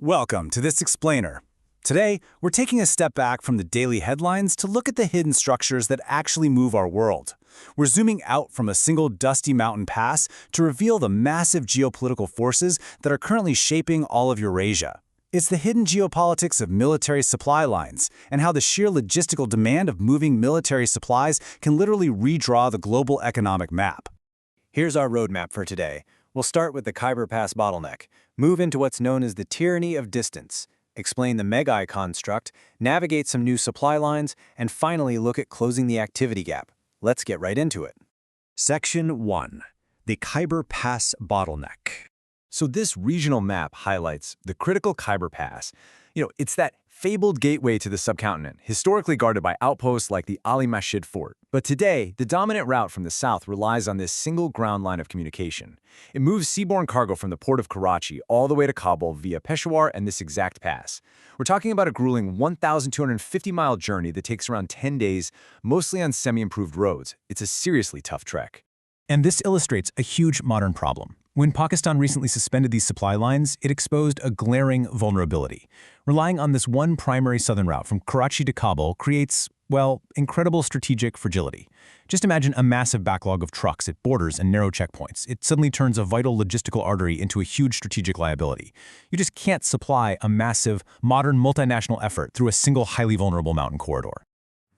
Welcome to this explainer. Today, we're taking a step back from the daily headlines to look at the hidden structures that actually move our world. We're zooming out from a single dusty mountain pass to reveal the massive geopolitical forces that are currently shaping all of Eurasia. It's the hidden geopolitics of military supply lines and how the sheer logistical demand of moving military supplies can literally redraw the global economic map. Here's our roadmap for today. We'll start with the Khyber Pass bottleneck, move into what's known as the tyranny of distance, explain the Megai construct, navigate some new supply lines, and finally look at closing the activity gap. Let's get right into it. Section 1. The Khyber Pass bottleneck. So this regional map highlights the critical Khyber Pass. It's that fabled gateway to the subcontinent, historically guarded by outposts like the Ali Masjid Fort. But today, the dominant route from the south relies on this single ground line of communication. It moves seaborne cargo from the port of Karachi all the way to Kabul via Peshawar and this exact pass. We're talking about a grueling 1,250-mile journey that takes around 10 days, mostly on semi-improved roads. It's a seriously tough trek. And this illustrates a huge modern problem. When Pakistan recently suspended these supply lines, it exposed a glaring vulnerability. Relying on this one primary southern route from Karachi to Kabul creates, well, incredible strategic fragility. Just imagine a massive backlog of trucks at borders and narrow checkpoints. It suddenly turns a vital logistical artery into a huge strategic liability. You just can't supply a massive, modern multinational effort through a single highly vulnerable mountain corridor.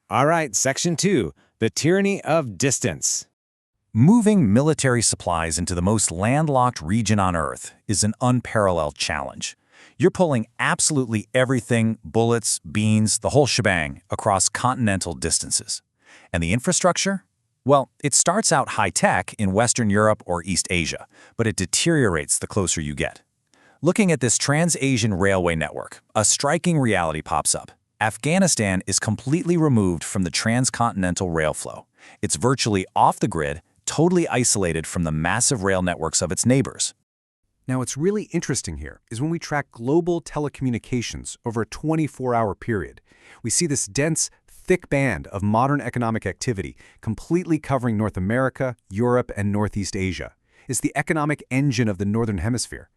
All right, Section 2, the tyranny of distance. Moving military supplies into the most landlocked region on Earth is an unparalleled challenge. You're pulling absolutely everything, bullets, beans, the whole shebang, across continental distances. And the infrastructure? Well, it starts out high-tech in Western Europe or East Asia, but it deteriorates the closer you get. Looking at this Trans-Asian railway network, a striking reality pops up. Afghanistan is completely removed from the transcontinental rail flow. It's virtually off the grid, totally isolated from the massive rail networks of its neighbors. Now, what's really interesting here is when we track global telecommunications over a 24-hour period, we see this dense, thick band of modern economic activity completely covering North America, Europe, and Northeast Asia. It's the economic engine of the Northern Hemisphere.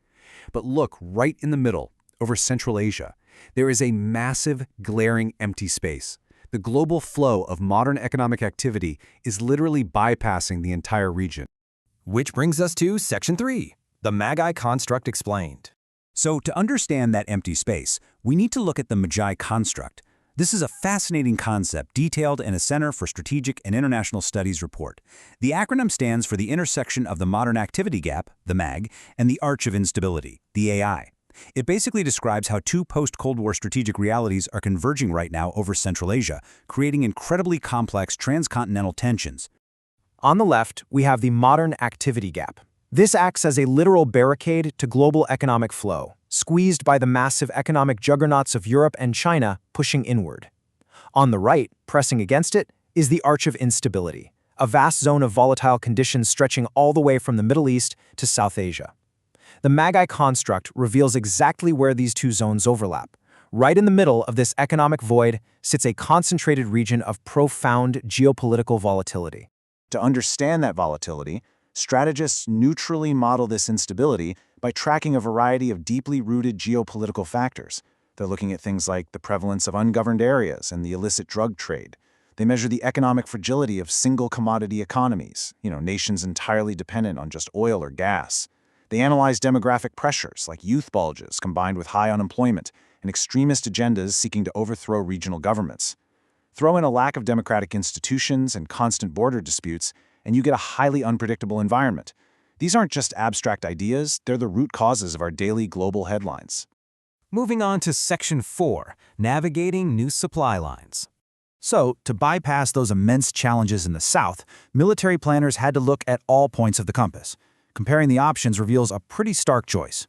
But look, right in the middle, over Central Asia, there is a massive, glaring empty space. The global flow of modern economic activity is literally bypassing the entire region. Which brings us to Section 3, the Megai construct explained. So to understand that empty space, we need to look at the Megai construct. This is a fascinating concept detailed in a Center for Strategic and International Studies report. The acronym stands for the intersection of the modern activity gap, the MAG, and the arch of instability, the AI. It basically describes how two post-Cold War strategic realities are converging right now over Central Asia, creating incredibly complex transcontinental tensions. On the left, we have the modern activity gap. This acts as a literal barricade to global economic flow, squeezed by the massive economic juggernauts of Europe and China pushing inward. On the right, pressing against it, is the arch of instability, a vast zone of volatile conditions stretching all the way from the Middle East to South Asia. The Megai construct reveals exactly where these two zones overlap. Right in the middle of this economic void sits a concentrated region of profound geopolitical volatility. To understand that volatility, strategists neutrally model this instability by tracking a variety of deeply rooted geopolitical factors. They're looking at things like the prevalence of ungoverned areas and the illicit drug trade. They measure the economic fragility of single commodity economies, nations entirely dependent on just oil or gas. They analyze demographic pressures like youth bulges combined with high unemployment and extremist agendas seeking to overthrow regional governments. Throw in a lack of democratic institutions and constant border disputes, and you get a highly unpredictable environment. These aren't just abstract ideas, they're the root causes of our daily global headlines. Moving on to Section 4, navigating new supply lines. So, to bypass those immense challenges in the south, military planners had to look at all points of the compass. Comparing the options reveals a pretty stark choice.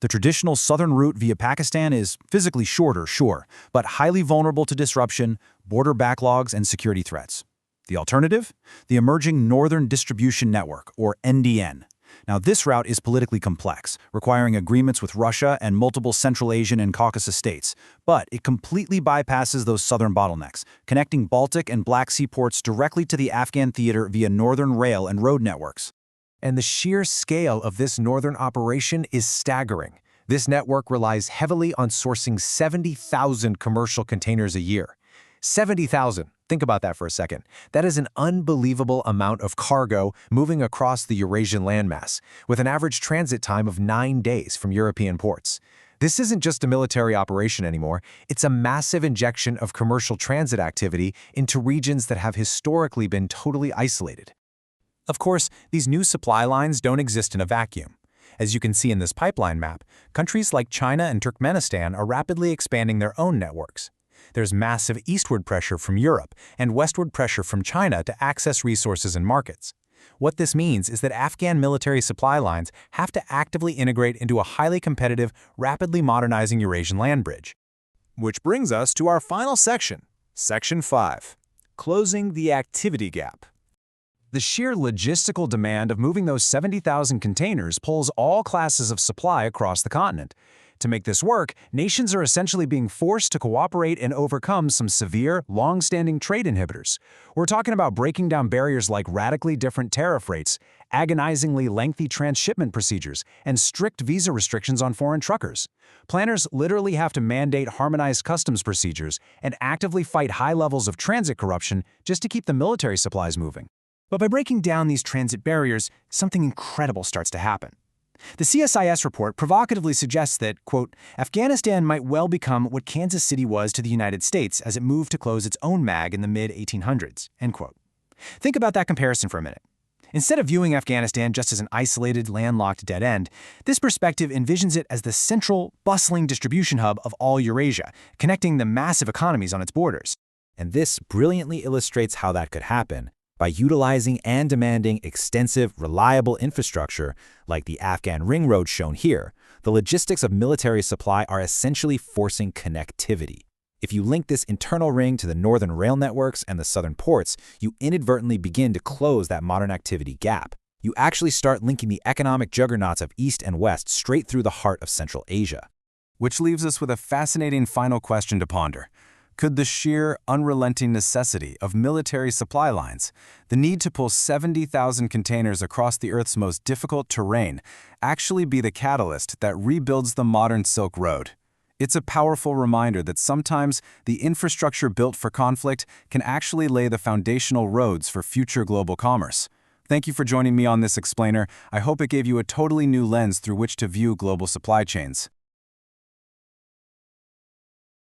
The traditional southern route via Pakistan is physically shorter, sure, but highly vulnerable to disruption, border backlogs, and security threats. The alternative? The emerging Northern Distribution Network, or NDN. Now, this route is politically complex, requiring agreements with Russia and multiple Central Asian and Caucasus states, but it completely bypasses those southern bottlenecks, connecting Baltic and Black Sea ports directly to the Afghan theater via northern rail and road networks. And the sheer scale of this northern operation is staggering. This network relies heavily on sourcing 70,000 commercial containers a year. 70,000. Think about that for a second. That is an unbelievable amount of cargo moving across the Eurasian landmass, with an average transit time of 9 days from European ports. This isn't just a military operation anymore, it's a massive injection of commercial transit activity into regions that have historically been totally isolated. Of course, these new supply lines don't exist in a vacuum. As you can see in this pipeline map, countries like China and Turkmenistan are rapidly expanding their own networks. There's massive eastward pressure from Europe and westward pressure from China to access resources and markets. What this means is that Afghan military supply lines have to actively integrate into a highly competitive, rapidly modernizing Eurasian land bridge. Which brings us to our final section, Section 5, Closing the Activity Gap. The sheer logistical demand of moving those 70,000 containers pulls all classes of supply across the continent. To make this work, nations are essentially being forced to cooperate and overcome some severe, long-standing trade inhibitors. We're talking about breaking down barriers like radically different tariff rates, agonizingly lengthy transshipment procedures, and strict visa restrictions on foreign truckers. Planners literally have to mandate harmonized customs procedures and actively fight high levels of transit corruption just to keep the military supplies moving. But by breaking down these transit barriers, something incredible starts to happen. The CSIS report provocatively suggests that, quote, Afghanistan might well become what Kansas City was to the United States as it moved to close its own MAG in the mid-1800s, end quote. Think about that comparison for a minute. Instead of viewing Afghanistan just as an isolated, landlocked dead end, this perspective envisions it as the central, bustling distribution hub of all Eurasia, connecting the massive economies on its borders. And this brilliantly illustrates how that could happen. By utilizing and demanding extensive, reliable infrastructure, like the Afghan ring road shown here, the logistics of military supply are essentially forcing connectivity. If you link this internal ring to the northern rail networks and the southern ports, you inadvertently begin to close that modern activity gap. You actually start linking the economic juggernauts of East and West straight through the heart of Central Asia. Which leaves us with a fascinating final question to ponder. Could the sheer, unrelenting necessity of military supply lines, the need to pull 70,000 containers across the Earth's most difficult terrain, actually be the catalyst that rebuilds the modern Silk Road? It's a powerful reminder that sometimes the infrastructure built for conflict can actually lay the foundational roads for future global commerce. Thank you for joining me on this explainer. I hope it gave you a totally new lens through which to view global supply chains.